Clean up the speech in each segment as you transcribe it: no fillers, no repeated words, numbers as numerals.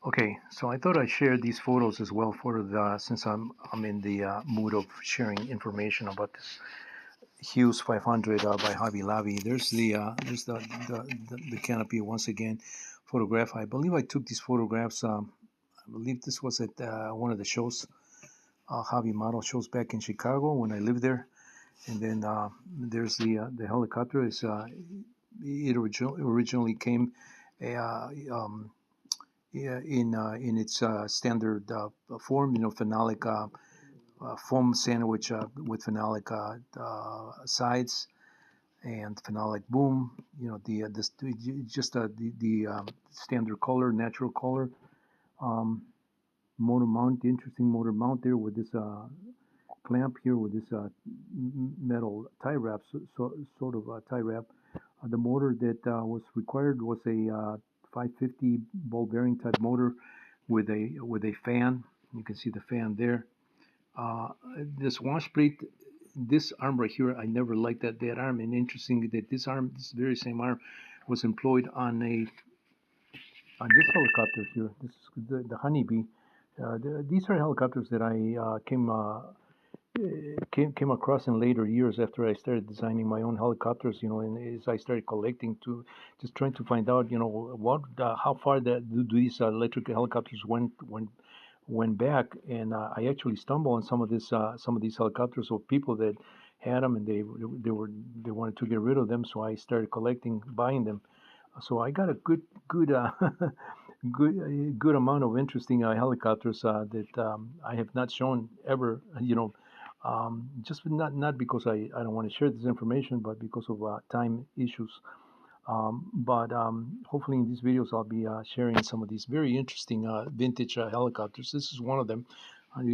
Okay, so I thought I'd share these photos as well for the since I'm in the mood of sharing information about this Hughes 500 by Hobby Lobby. There's the canopy once again photograph. I believe I took these photographs. I believe this was at one of the shows, hobby model shows back in Chicago when I lived there. And then there's the helicopter. It originally came uh, um, yeah, in its standard form, phenolic foam sandwich with phenolic sides and phenolic boom. This just the standard color, natural color. Um, Motor mount, interesting motor mount there with this clamp here with this metal tie wrap, sort of tie wrap. The motor that was required was a 550 ball bearing type motor with a fan. You can see the fan there. Uh, this wash plate, this arm right here, I never liked that arm. And interesting that this arm, this very same arm, was employed on this helicopter here. This is the Honeybee. These are helicopters that I came across in later years after I started designing my own helicopters. And as I started collecting to just trying to find out, how far do these electric helicopters went back. And I actually stumbled on some of these helicopters of people that had them, and they wanted to get rid of them. So I started collecting, buying them. So I got a good good amount of interesting helicopters that I have not shown ever. Just not because I don't want to share this information, but because of time issues. But hopefully in these videos I'll be sharing some of these very interesting vintage helicopters. This is one of them,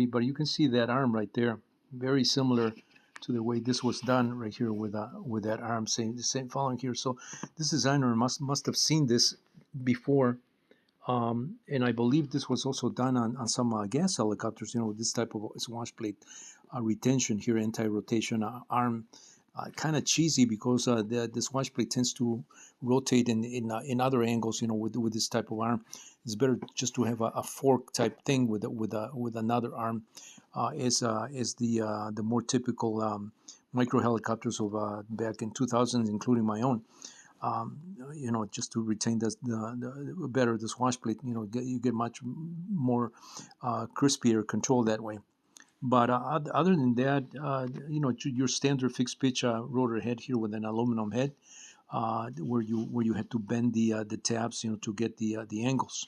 but you can see that arm right there, very similar to the way this was done right here with that arm, same following here. So this designer must have seen this before, and I believe this was also done on some gas helicopters, this type of swash plate retention here, anti-rotation arm. Kind of cheesy because the swash plate tends to rotate in other angles, with this type of arm. It's better just to have a fork type thing with another arm, as the more typical micro helicopters of back in 2000s, including my own. Just to retain the better the swash plate. You get much more crispier control that way. But other than that, your standard fixed pitch rotor head here with an aluminum head, where you had to bend the tabs, to get the angles.